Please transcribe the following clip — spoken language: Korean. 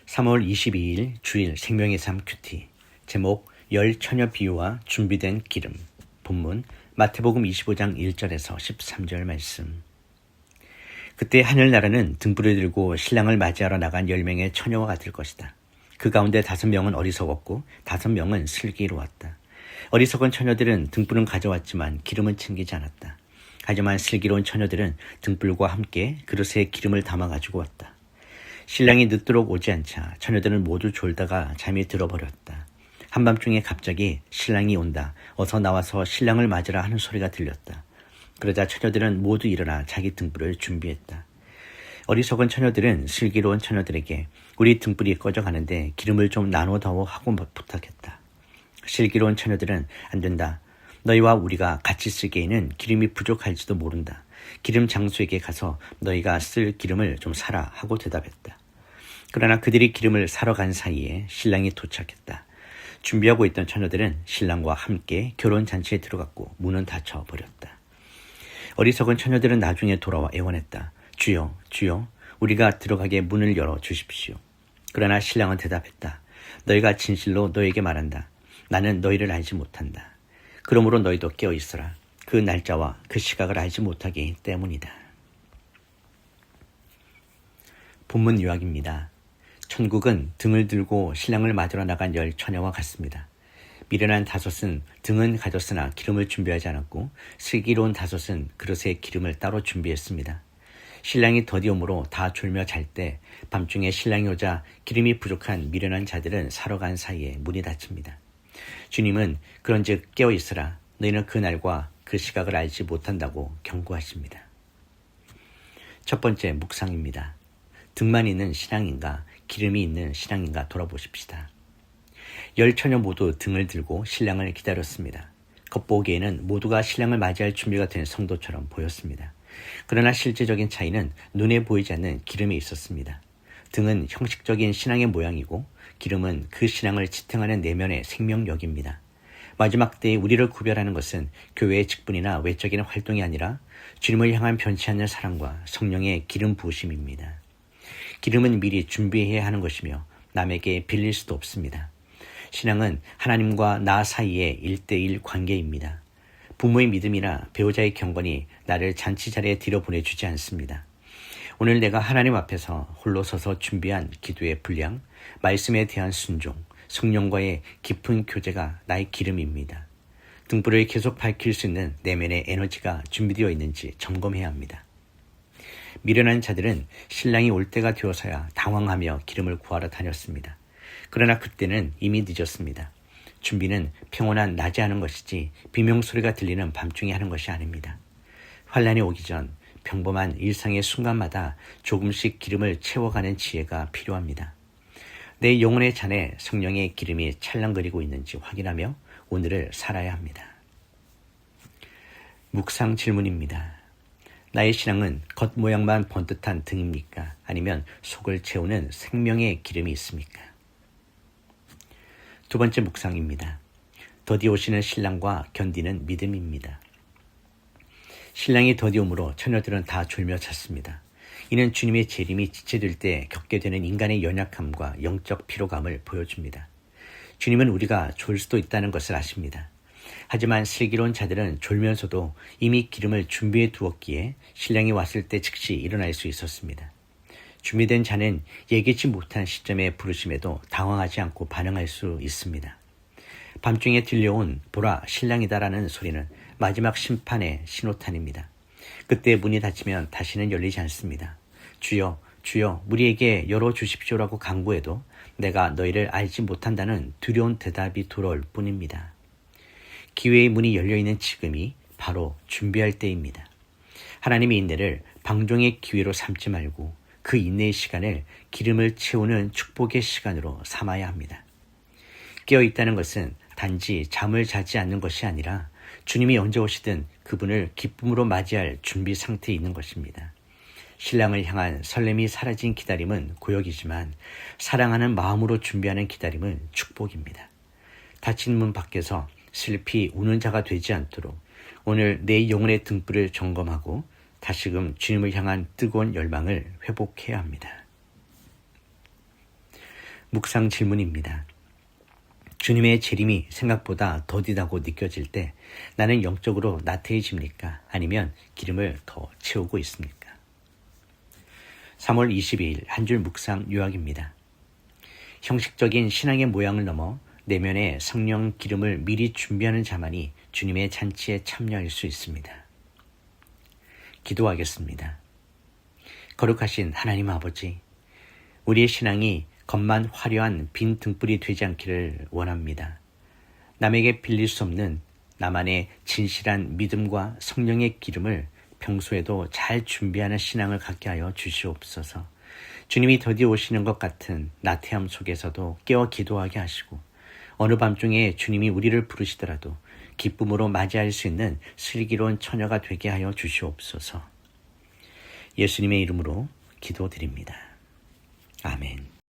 3월 22일 주일 생명의 삶 큐티. 제목 열 처녀 비유와 준비된 기름. 본문 마태복음 25장 1절에서 13절 말씀. 그때 하늘나라는 등불을 들고 신랑을 맞이하러 나간 10명의 처녀와 같을 것이다. 그 가운데 5명은 어리석었고 5명은 슬기로웠다. 어리석은 처녀들은 등불은 가져왔지만 기름은 챙기지 않았다. 하지만 슬기로운 처녀들은 등불과 함께 그릇에 기름을 담아가지고 왔다. 신랑이 늦도록 오지 않자 처녀들은 모두 졸다가 잠이 들어버렸다. 한밤중에 갑자기 신랑이 온다. 어서 나와서 신랑을 맞으라 하는 소리가 들렸다. 그러자 처녀들은 모두 일어나 자기 등불을 준비했다. 어리석은 처녀들은 슬기로운 처녀들에게 우리 등불이 꺼져가는데 기름을 좀 나눠다오 하고 부탁했다. 슬기로운 처녀들은 안 된다. 너희와 우리가 같이 쓰기에는 기름이 부족할지도 모른다. 기름 장수에게 가서 너희가 쓸 기름을 좀 사라 하고 대답했다. 그러나 그들이 기름을 사러 간 사이에 신랑이 도착했다. 준비하고 있던 처녀들은 신랑과 함께 결혼잔치에 들어갔고 문은 닫혀버렸다. 어리석은 처녀들은 나중에 돌아와 애원했다. 주여, 주여, 우리가 들어가게 문을 열어 주십시오. 그러나 신랑은 대답했다. 너희가 진실로 너에게 말한다. 나는 너희를 알지 못한다. 그러므로 너희도 깨어있어라. 그 날짜와 그 시각을 알지 못하기 때문이다. 본문 요약입니다. 천국은 등을 들고 신랑을 맞으러 나간 10 처녀와 같습니다. 미련한 5은 등은 가졌으나 기름을 준비하지 않았고 슬기로운 5은 그릇에 기름을 따로 준비했습니다. 신랑이 더디움으로 다 졸며 잘 때 밤중에 신랑이 오자 기름이 부족한 미련한 자들은 사러 간 사이에 문이 닫힙니다. 주님은 그런즉 깨어있으라. 너희는 그 날과 그 시각을 알지 못한다고 경고하십니다. 첫 번째 묵상입니다. 등만 있는 신앙인가 기름이 있는 신앙인가 돌아보십시다. 10 처녀 모두 등을 들고 신랑을 기다렸습니다. 겉보기에는 모두가 신랑을 맞이할 준비가 된 성도처럼 보였습니다. 그러나 실제적인 차이는 눈에 보이지 않는 기름에 있었습니다. 등은 형식적인 신앙의 모양이고 기름은 그 신앙을 지탱하는 내면의 생명력입니다. 마지막 때에 우리를 구별하는 것은 교회의 직분이나 외적인 활동이 아니라 주님을 향한 변치 않는 사랑과 성령의 기름 부으심입니다. 기름은 미리 준비해야 하는 것이며 남에게 빌릴 수도 없습니다. 신앙은 하나님과 나 사이의 1:1 관계입니다. 부모의 믿음이나 배우자의 경건이 나를 잔치 자리에 들여보내주지 않습니다. 오늘 내가 하나님 앞에서 홀로 서서 준비한 기도의 분량, 말씀에 대한 순종, 성령과의 깊은 교제가 나의 기름입니다. 등불을 계속 밝힐 수 있는 내면의 에너지가 준비되어 있는지 점검해야 합니다. 미련한 자들은 신랑이 올 때가 되어서야 당황하며 기름을 구하러 다녔습니다. 그러나 그때는 이미 늦었습니다. 준비는 평온한 낮에 하는 것이지 비명소리가 들리는 밤중에 하는 것이 아닙니다. 환란이 오기 전 평범한 일상의 순간마다 조금씩 기름을 채워가는 지혜가 필요합니다. 내 영혼의 잔에 성령의 기름이 찰랑거리고 있는지 확인하며 오늘을 살아야 합니다. 묵상 질문입니다. 나의 신앙은 겉모양만 번듯한 등입니까? 아니면 속을 채우는 생명의 기름이 있습니까? 두 번째 묵상입니다. 더디 오시는 신랑과 견디는 믿음입니다. 신랑이 더디옴으로 처녀들은 다 졸며 잤습니다. 이는 주님의 재림이 지체될 때 겪게 되는 인간의 연약함과 영적 피로감을 보여줍니다. 주님은 우리가 졸 수도 있다는 것을 아십니다. 하지만 슬기로운 자들은 졸면서도 이미 기름을 준비해 두었기에 신랑이 왔을 때 즉시 일어날 수 있었습니다. 준비된 자는 예기치 못한 시점에 부르심에도 당황하지 않고 반응할 수 있습니다. 밤중에 들려온 보라 신랑이다라는 소리는 마지막 심판의 신호탄입니다. 그때 문이 닫히면 다시는 열리지 않습니다. 주여, 주여, 우리에게 열어주십시오라고 간구해도 내가 너희를 알지 못한다는 두려운 대답이 돌아올 뿐입니다. 기회의 문이 열려있는 지금이 바로 준비할 때입니다. 하나님의 인내를 방종의 기회로 삼지 말고 그 인내의 시간을 기름을 채우는 축복의 시간으로 삼아야 합니다. 깨어있다는 것은 단지 잠을 자지 않는 것이 아니라 주님이 언제 오시든 그분을 기쁨으로 맞이할 준비 상태에 있는 것입니다. 신랑을 향한 설렘이 사라진 기다림은 고역이지만 사랑하는 마음으로 준비하는 기다림은 축복입니다. 닫힌 문 밖에서 슬피 우는 자가 되지 않도록 오늘 내 영혼의 등불을 점검하고 다시금 주님을 향한 뜨거운 열망을 회복해야 합니다. 묵상 질문입니다. 주님의 재림이 생각보다 더디다고 느껴질 때 나는 영적으로 나태해집니까? 아니면 기름을 더 채우고 있습니까? 3월 22일 한 줄 묵상 요약입니다. 형식적인 신앙의 모양을 넘어 내면의 성령 기름을 미리 준비하는 자만이 주님의 잔치에 참여할 수 있습니다. 기도하겠습니다. 거룩하신 하나님 아버지, 우리의 신앙이 겉만 화려한 빈 등불이 되지 않기를 원합니다. 남에게 빌릴 수 없는 나만의 진실한 믿음과 성령의 기름을 평소에도 잘 준비하는 신앙을 갖게 하여 주시옵소서. 주님이 더디 오시는 것 같은 나태함 속에서도 깨어 기도하게 하시고 어느 밤중에 주님이 우리를 부르시더라도 기쁨으로 맞이할 수 있는 슬기로운 처녀가 되게 하여 주시옵소서. 예수님의 이름으로 기도드립니다. 아멘.